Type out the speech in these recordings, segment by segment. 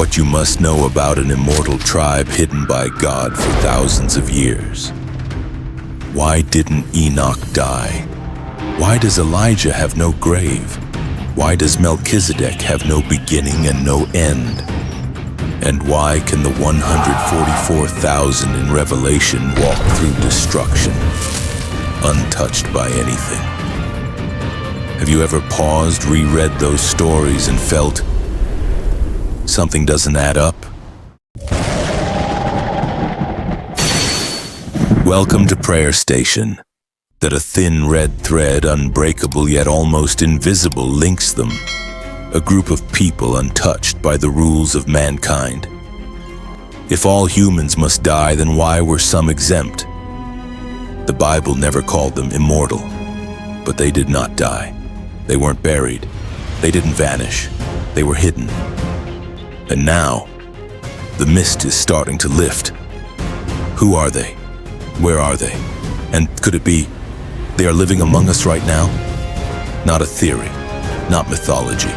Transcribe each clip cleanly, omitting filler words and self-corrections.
what you must know about an immortal tribe hidden by God for thousands of years. Why didn't Enoch die? Why does Elijah have no grave? Why does Melchizedek have no beginning and no end? And why can the 144,000 in Revelation walk through destruction, untouched by anything? Have you ever paused, reread those stories, and felt something doesn't add up? Welcome to Prayer Station, that a thin red thread, unbreakable yet almost invisible, links them. A group of people untouched by the rules of mankind. If all humans must die, then why were some exempt? The Bible never called them immortal, but they did not die. They weren't buried. They didn't vanish. They were hidden. And now, the mist is starting to lift. Who are they? Where are they? And could it be they are living among us right now? Not a theory, not mythology.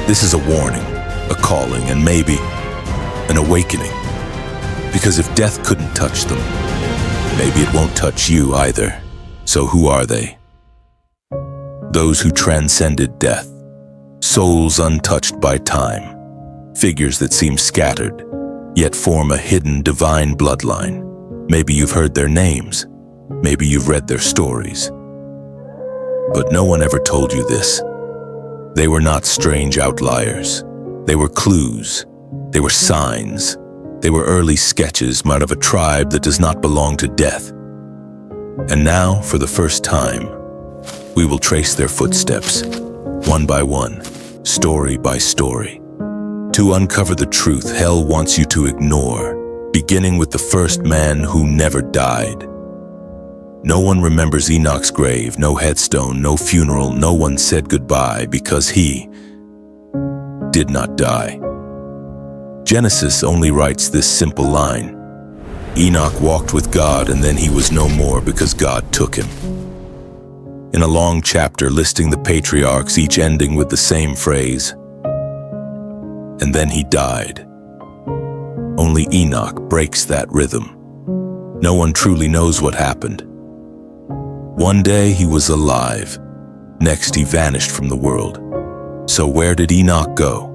This is a warning, a calling, and maybe an awakening. Because if death couldn't touch them, maybe it won't touch you either. So who are they? Those who transcended death, souls untouched by time, figures that seem scattered, yet form a hidden divine bloodline. Maybe you've heard their names, maybe you've read their stories. But no one ever told you this. They were not strange outliers. They were clues. They were signs. They were early sketches made of a tribe that does not belong to death. And now, for the first time, we will trace their footsteps, one by one, story by story. To uncover the truth hell wants you to ignore, beginning with the first man who never died. No one remembers Enoch's grave, no headstone, no funeral, no one said goodbye because he did not die. Genesis only writes this simple line: Enoch walked with God and then he was no more because God took him. In a long chapter listing the patriarchs, each ending with the same phrase, and then he died. Only Enoch breaks that rhythm. No one truly knows what happened. One day he was alive, next he vanished from the world. So where did Enoch go?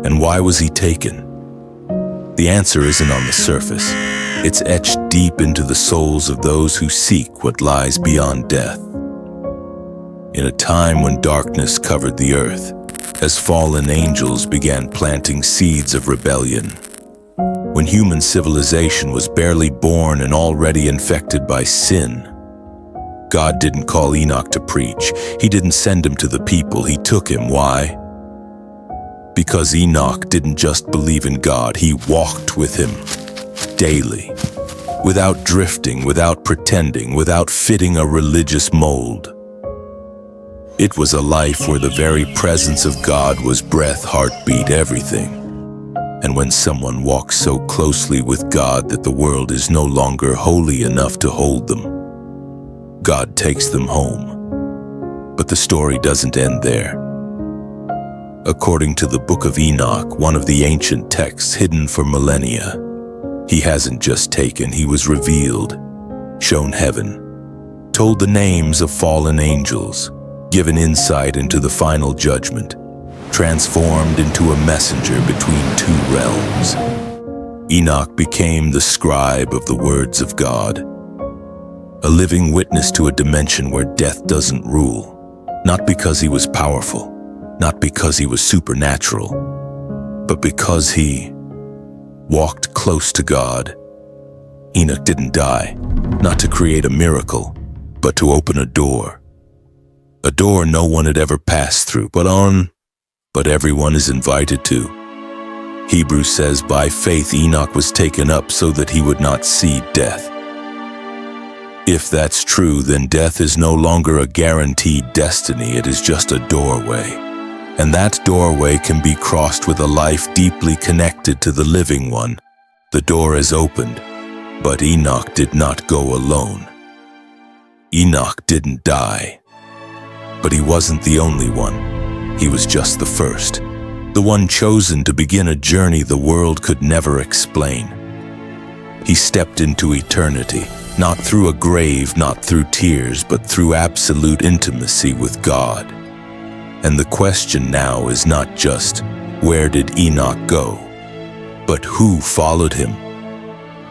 And why was he taken? The answer isn't on the surface. It's etched deep into the souls of those who seek what lies beyond death. In a time when darkness covered the earth, as fallen angels began planting seeds of rebellion, when human civilization was barely born and already infected by sin, God didn't call Enoch to preach. He didn't send him to the people. He took him. Why? Because Enoch didn't just believe in God. He walked with him daily, without drifting, without pretending, without fitting a religious mold. It was a life where the very presence of God was breath, heartbeat, everything. And when someone walks so closely with God that the world is no longer holy enough to hold them, God takes them home. But the story doesn't end there. According to the Book of Enoch, one of the ancient texts hidden for millennia, he hasn't just taken, he was revealed, shown heaven, told the names of fallen angels, given insight into the final judgment, transformed into a messenger between two realms. Enoch became the scribe of the words of God, a living witness to a dimension where death doesn't rule, not because he was powerful, not because he was supernatural, but because he walked close to God. Enoch didn't die, not to create a miracle, but to open a door no one had ever passed through, but everyone is invited to. Hebrews says, by faith Enoch was taken up so that he would not see death. If that's true, then death is no longer a guaranteed destiny, it is just a doorway. And that doorway can be crossed with a life deeply connected to the living one. The door is opened, but Enoch did not go alone. Enoch didn't die. But he wasn't the only one. He was just the first. the one chosen to begin a journey the world could never explain. He stepped into eternity, not through a grave, not through tears, but through absolute intimacy with God. And the question now is not just, where did Enoch go? But who followed him?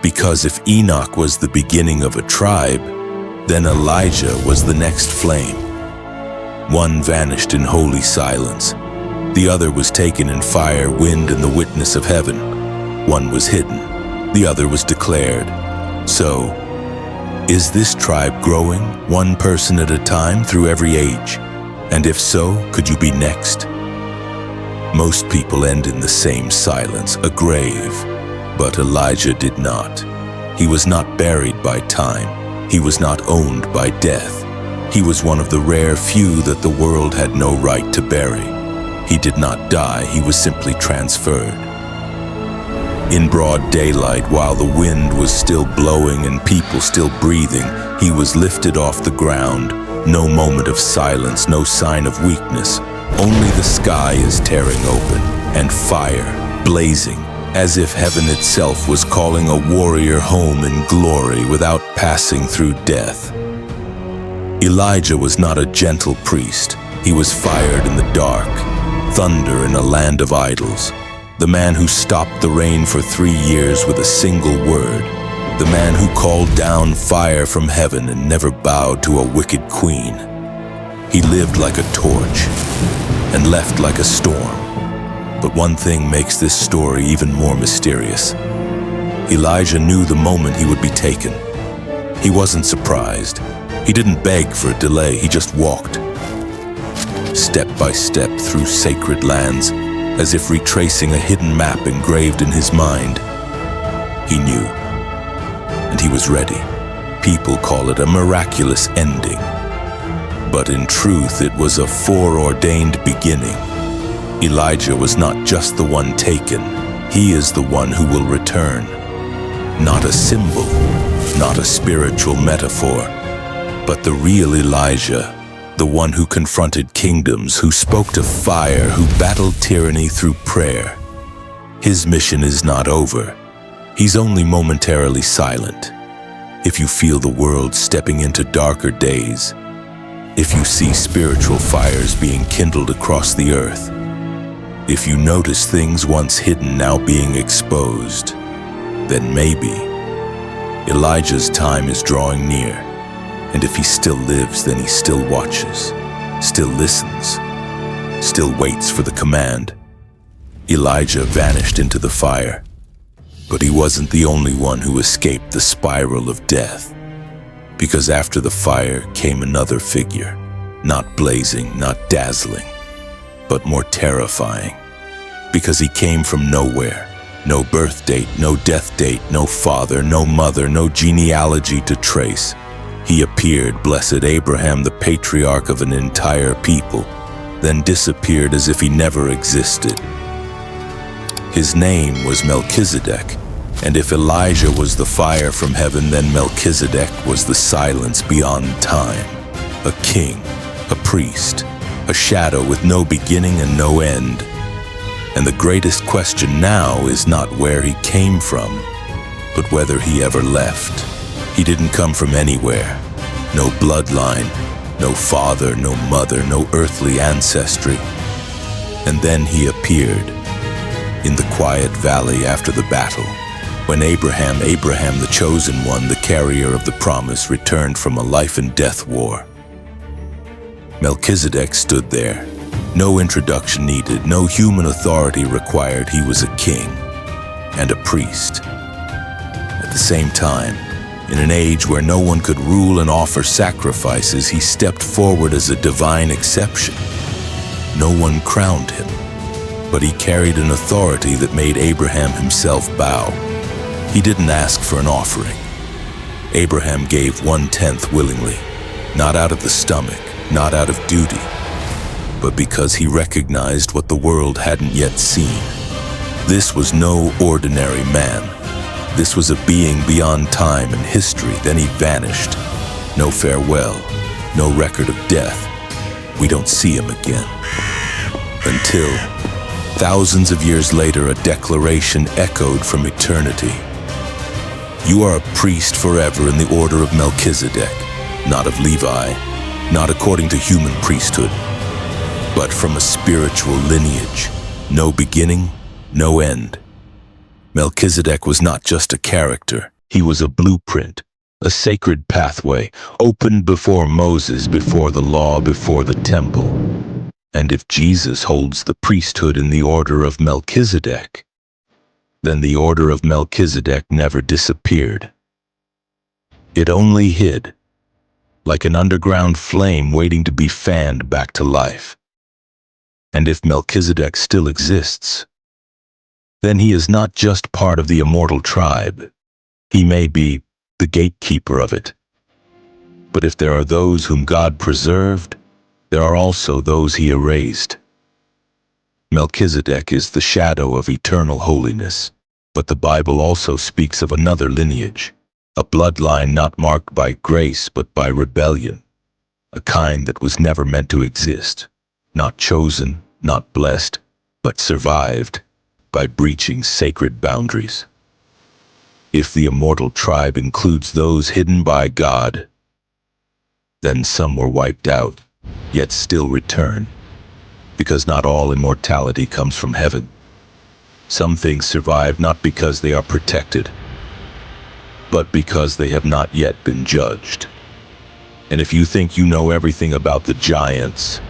Because if Enoch was the beginning of a tribe, then Elijah was the next flame. One vanished in holy silence. The other was taken in fire, wind, and the witness of heaven. One was hidden. The other was declared. So, is this tribe growing, one person at a time through every age? And if so, could you be next? Most people end in the same silence, a grave. But Elijah did not. He was not buried by time. He was not owned by death. He was one of the rare few that the world had no right to bury. He did not die, he was simply transferred. In broad daylight, while the wind was still blowing and people still breathing, he was lifted off the ground. No moment of silence, no sign of weakness. Only the sky is tearing open, and fire blazing, as if heaven itself was calling a warrior home in glory without passing through death. Elijah was not a gentle priest. He was fired in the dark, thunder in a land of idols. The man who stopped the rain for 3 years with a single word. The man who called down fire from heaven and never bowed to a wicked queen. He lived like a torch and left like a storm. But one thing makes this story even more mysterious. Elijah knew the moment he would be taken. He wasn't surprised. He didn't beg for a delay, he just walked. Step by step through sacred lands, as if retracing a hidden map engraved in his mind. He knew, and he was ready. People call it a miraculous ending. But in truth, it was a foreordained beginning. Elijah was not just the one taken, he is the one who will return. Not a symbol, not a spiritual metaphor, but the real Elijah, the one who confronted kingdoms, who spoke to fire, who battled tyranny through prayer. His mission is not over. He's only momentarily silent. If you feel the world stepping into darker days, if you see spiritual fires being kindled across the earth, if you notice things once hidden now being exposed, then maybe Elijah's time is drawing near. And if he still lives, then he still watches, still listens, still waits for the command. Elijah vanished into the fire, but he wasn't the only one who escaped the spiral of death. Because after the fire came another figure, not blazing, not dazzling, but more terrifying. Because he came from nowhere, no birth date, no death date, no father, no mother, no genealogy to trace. He appeared, blessed Abraham, the patriarch of an entire people, then disappeared as if he never existed. His name was Melchizedek, and if Elijah was the fire from heaven, then Melchizedek was the silence beyond time. A king, a priest, a shadow with no beginning and no end. And the greatest question now is not where he came from, but whether he ever left. He didn't come from anywhere. No bloodline, no father, no mother, no earthly ancestry. And then he appeared in the quiet valley after the battle, when Abraham, the chosen one, the carrier of the promise, returned from a life and death war. Melchizedek stood there. No introduction needed, no human authority required. He was a king and a priest. At the same time, in an age where no one could rule and offer sacrifices, he stepped forward as a divine exception. No one crowned him, but he carried an authority that made Abraham himself bow. He didn't ask for an offering. Abraham gave 1/10 willingly, not out of the stomach, not out of duty, but because he recognized what the world hadn't yet seen. This was no ordinary man. This was a being beyond time and history. Then he vanished. No farewell, no record of death. We don't see him again. Until Thousands of years later, a declaration echoed from eternity. You are a priest forever in the order of Melchizedek, not of Levi, not according to human priesthood, but from a spiritual lineage, no beginning, no end. Melchizedek was not just a character, he was a blueprint, a sacred pathway, opened before Moses, before the law, before the temple. And if Jesus holds the priesthood in the order of Melchizedek, then the order of Melchizedek never disappeared. It only hid, like an underground flame waiting to be fanned back to life. And if Melchizedek still exists, then he is not just part of the Immortal Tribe. He may be the gatekeeper of it. But if there are those whom God preserved, there are also those he erased. Melchizedek is the shadow of eternal holiness, but the Bible also speaks of another lineage, a bloodline not marked by grace but by rebellion, a kind that was never meant to exist, not chosen, not blessed, but survived by breaching sacred boundaries. If the Immortal Tribe includes those hidden by God, then some were wiped out, yet still return, because not all immortality comes from heaven. Some things survive not because they are protected, but because they have not yet been judged. And if you think you know everything about the giants,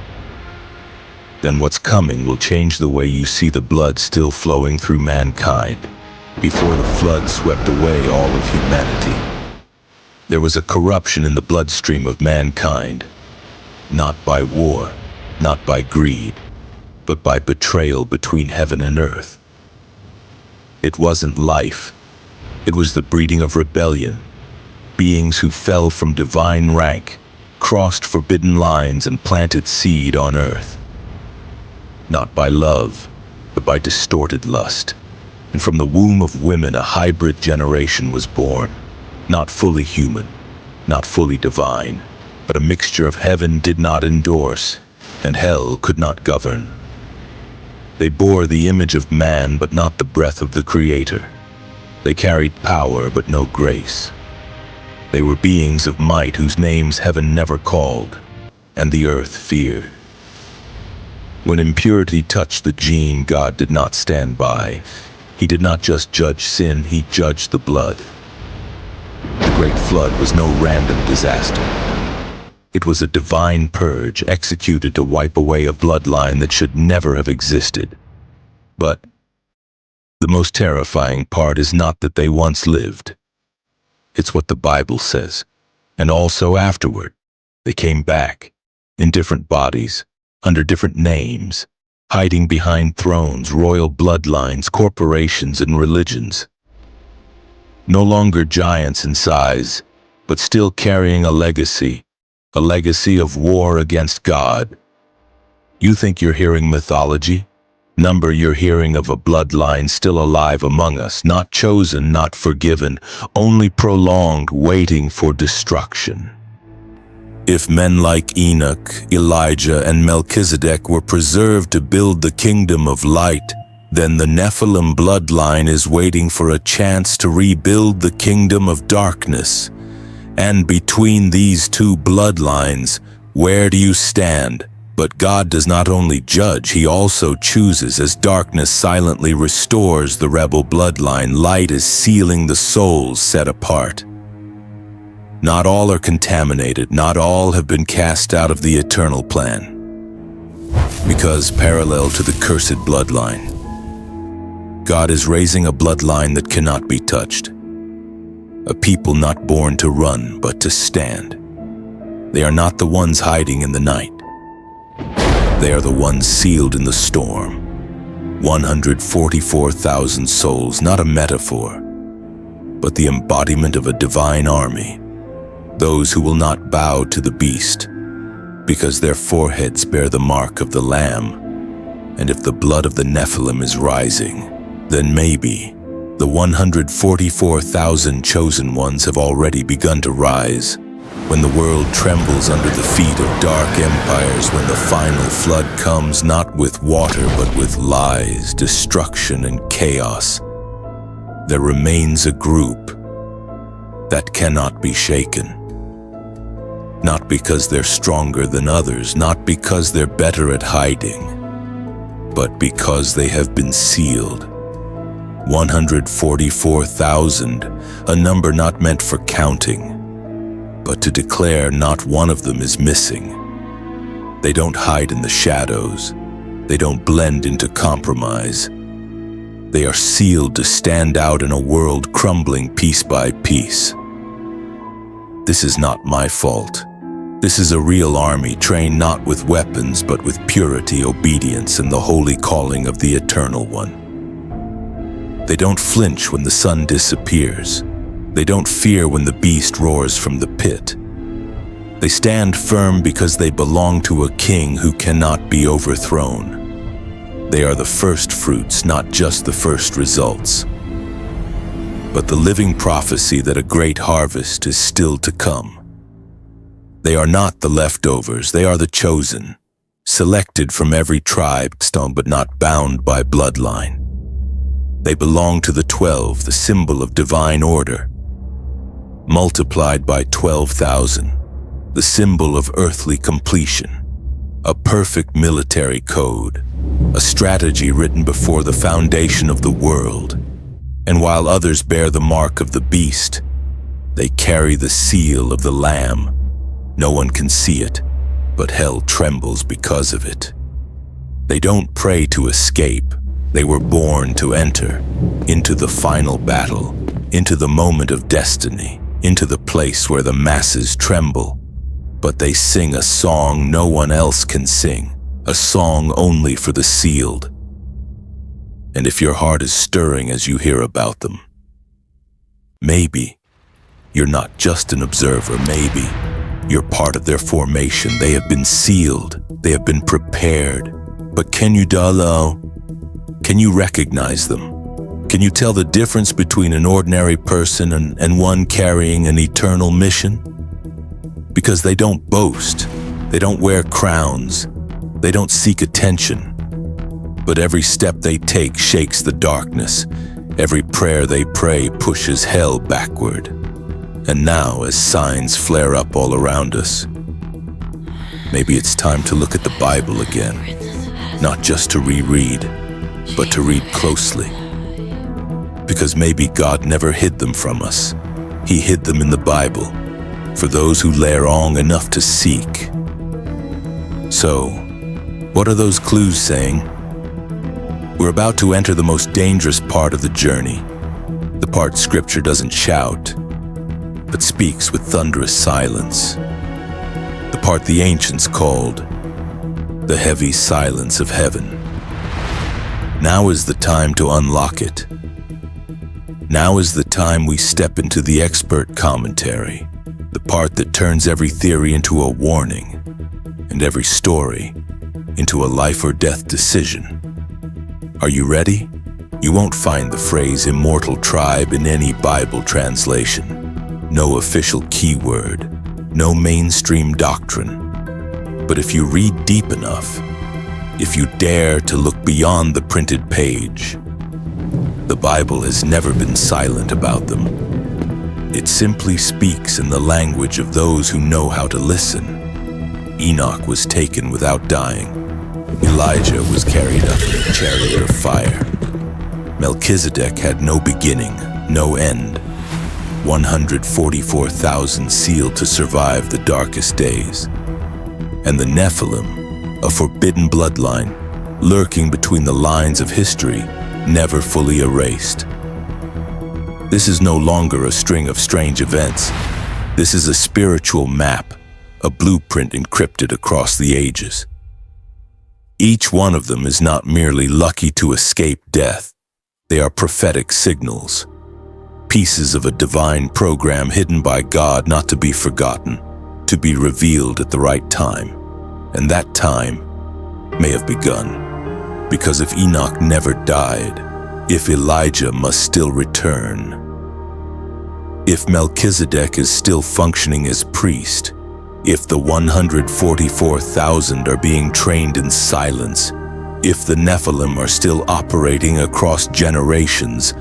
then what's coming will change the way you see the blood still flowing through mankind. Before the flood swept away all of humanity, there was a corruption in the bloodstream of mankind, not by war, not by greed, but by betrayal between heaven and earth. It wasn't life, it was the breeding of rebellion, beings who fell from divine rank, crossed forbidden lines and planted seed on earth. Not by love, but by distorted lust. And from the womb of women a hybrid generation was born, not fully human, not fully divine, but a mixture of heaven did not endorse, and hell could not govern. They bore the image of man, but not the breath of the Creator. They carried power, but no grace. They were beings of might whose names heaven never called, and the earth feared. When impurity touched the gene, God did not stand by. He did not just judge sin, he judged the blood. The Great Flood was no random disaster. It was a divine purge executed to wipe away a bloodline that should never have existed. But the most terrifying part is not that they once lived. It's what the Bible says. And also afterward, they came back, in different bodies, under different names, hiding behind thrones, royal bloodlines, corporations, and religions. No longer giants in size, but still carrying a legacy of war against God. You think you're hearing mythology? Number, you're hearing of a bloodline still alive among us, not chosen, not forgiven, only prolonged, waiting for destruction. If men like Enoch, Elijah, and Melchizedek were preserved to build the kingdom of light, then the Nephilim bloodline is waiting for a chance to rebuild the kingdom of darkness. And between these two bloodlines, where do you stand? But God does not only judge, he also chooses. As darkness silently restores the rebel bloodline, light is sealing the souls set apart. Not all are contaminated, not all have been cast out of the eternal plan. Because parallel to the cursed bloodline, God is raising a bloodline that cannot be touched. A people not born to run, but to stand. They are not the ones hiding in the night. They are the ones sealed in the storm. 144,000 souls, not a metaphor, but the embodiment of a divine army. Those who will not bow to the beast, because their foreheads bear the mark of the Lamb. And if the blood of the Nephilim is rising, then maybe the 144,000 chosen ones have already begun to rise, when the world trembles under the feet of dark empires, when the final flood comes not with water but with lies, destruction, and chaos, there remains a group that cannot be shaken. Not because they're stronger than others, not because they're better at hiding, but because they have been sealed. 144,000, a number not meant for counting, but to declare not one of them is missing. They don't hide in the shadows. They don't blend into compromise. They are sealed to stand out in a world crumbling piece by piece. This is not my fault. This is a real army trained not with weapons but with purity, obedience, and the holy calling of the Eternal One. They don't flinch when the sun disappears. They don't fear when the beast roars from the pit. They stand firm because they belong to a king who cannot be overthrown. They are the first fruits, not just the first results, but the living prophecy that a great harvest is still to come. They are not the leftovers, they are the chosen, selected from every tribe, but not bound by bloodline. They belong to the 12, the symbol of divine order, multiplied by 12,000, the symbol of earthly completion, a perfect military code, a strategy written before the foundation of the world. And while others bear the mark of the beast, they carry the seal of the Lamb. No one can see it, but hell trembles because of it. They don't pray to escape. They were born to enter into the final battle, into the moment of destiny, into the place where the masses tremble. But they sing a song no one else can sing, a song only for the sealed. And if your heart is stirring as you hear about them, maybe you're not just an observer, maybe you're part of their formation. They have been sealed, they have been prepared. But can you recognize them? Can you tell the difference between an ordinary person and one carrying an eternal mission? Because they don't boast, they don't wear crowns, they don't seek attention. But every step they take shakes the darkness. Every prayer they pray pushes hell backward. And now, as signs flare up all around us, maybe it's time to look at the Bible again, not just to reread, but to read closely. Because maybe God never hid them from us. He hid them in the Bible, for those who lay long enough to seek. So, what are those clues saying? We're about to enter the most dangerous part of the journey, the part Scripture doesn't shout, but speaks with thunderous silence, the part the ancients called the heavy silence of heaven. Now is the time to unlock it. Now is the time we step into the expert commentary, the part that turns every theory into a warning, and every story into a life or death decision. Are you ready? You won't find the phrase Immortal Tribe in any Bible translation. No official keyword, no mainstream doctrine. But if you read deep enough, if you dare to look beyond the printed page, the Bible has never been silent about them. It simply speaks in the language of those who know how to listen. Enoch was taken without dying. Elijah was carried up in a chariot of fire. Melchizedek had no beginning, no end. 144,000 sealed to survive the darkest days. And the Nephilim, a forbidden bloodline, lurking between the lines of history, never fully erased. This is no longer a string of strange events. This is a spiritual map, a blueprint encrypted across the ages. Each one of them is not merely lucky to escape death. They are prophetic signals, pieces of a divine program hidden by God, not to be forgotten, to be revealed at the right time. And that time may have begun. Because if Enoch never died, if Elijah must still return, If Melchizedek is still functioning as priest, if the 144,000 are being trained in silence, if the Nephilim are still operating across generations,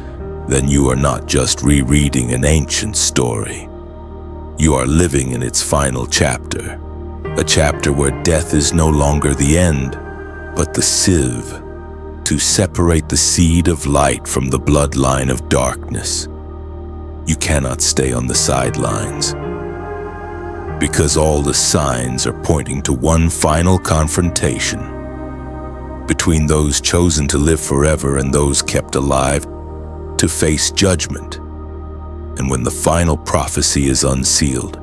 then you are not just rereading an ancient story. You are living in its final chapter, a chapter where death is no longer the end, but the sieve to separate the seed of light from the bloodline of darkness. You cannot stay on the sidelines, because all the signs are pointing to one final confrontation between those chosen to live forever and those kept alive to face judgment. And when the final prophecy is unsealed,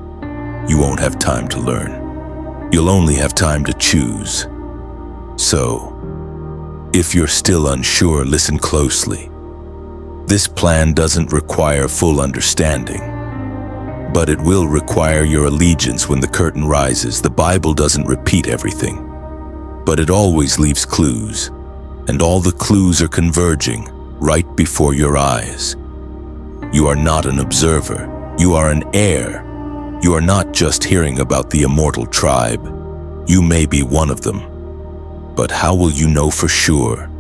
you won't have time to learn. You'll only have time to choose. So, if you're still unsure, listen closely. This plan doesn't require full understanding, but it will require your allegiance when the curtain rises. The Bible doesn't repeat everything, but it always leaves clues, and all the clues are converging right before your eyes. You are not an observer, you are an heir. You are not just hearing about the Immortal Tribe. You may be one of them, but how will you know for sure?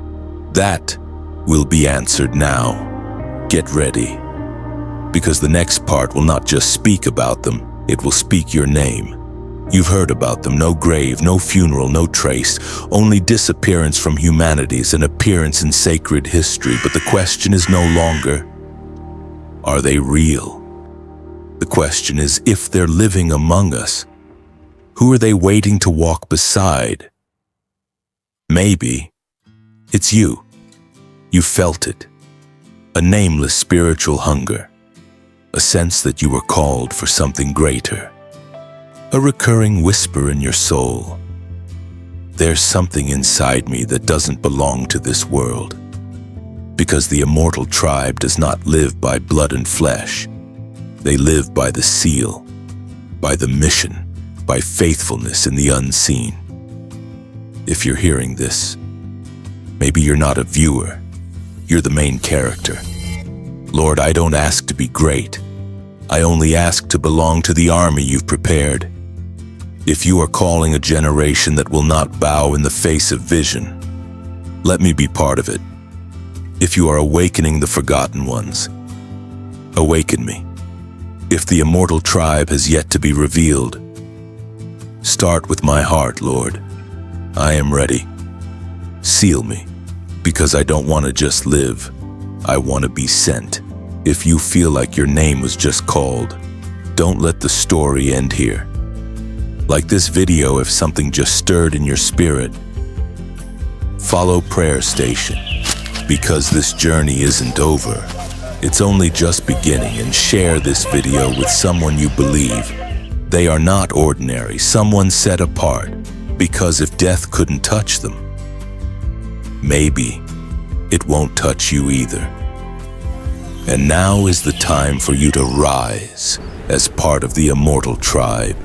That will be answered now. Get ready, because the next part will not just speak about them, it will speak your name. You've heard about them, no grave, no funeral, no trace, only disappearance from humanities, an appearance in sacred history. But the question is no longer, are they real? The question is, if they're living among us, who are they waiting to walk beside? Maybe it's you. You felt it, a nameless spiritual hunger, a sense that you were called for something greater. A recurring whisper in your soul. There's something inside me that doesn't belong to this world. Because the Immortal Tribe does not live by blood and flesh. They live by the seal, by the mission, by faithfulness in the unseen. If you're hearing this, maybe you're not a viewer. You're the main character. Lord, I don't ask to be great. I only ask to belong to the army you've prepared. If you are calling a generation that will not bow in the face of vision, let me be part of it. If you are awakening the forgotten ones, awaken me. If the Immortal Tribe has yet to be revealed, start with my heart, Lord. I am ready. Seal me, because I don't want to just live. I want to be sent. If you feel like your name was just called, don't let the story end here. Like this video, if something just stirred in your spirit, follow Prayer Station, because this journey isn't over. It's only just beginning, and share this video with someone you believe. They are not ordinary, someone set apart, because if death couldn't touch them, maybe it won't touch you either. And now is the time for you to rise as part of the Immortal Tribe.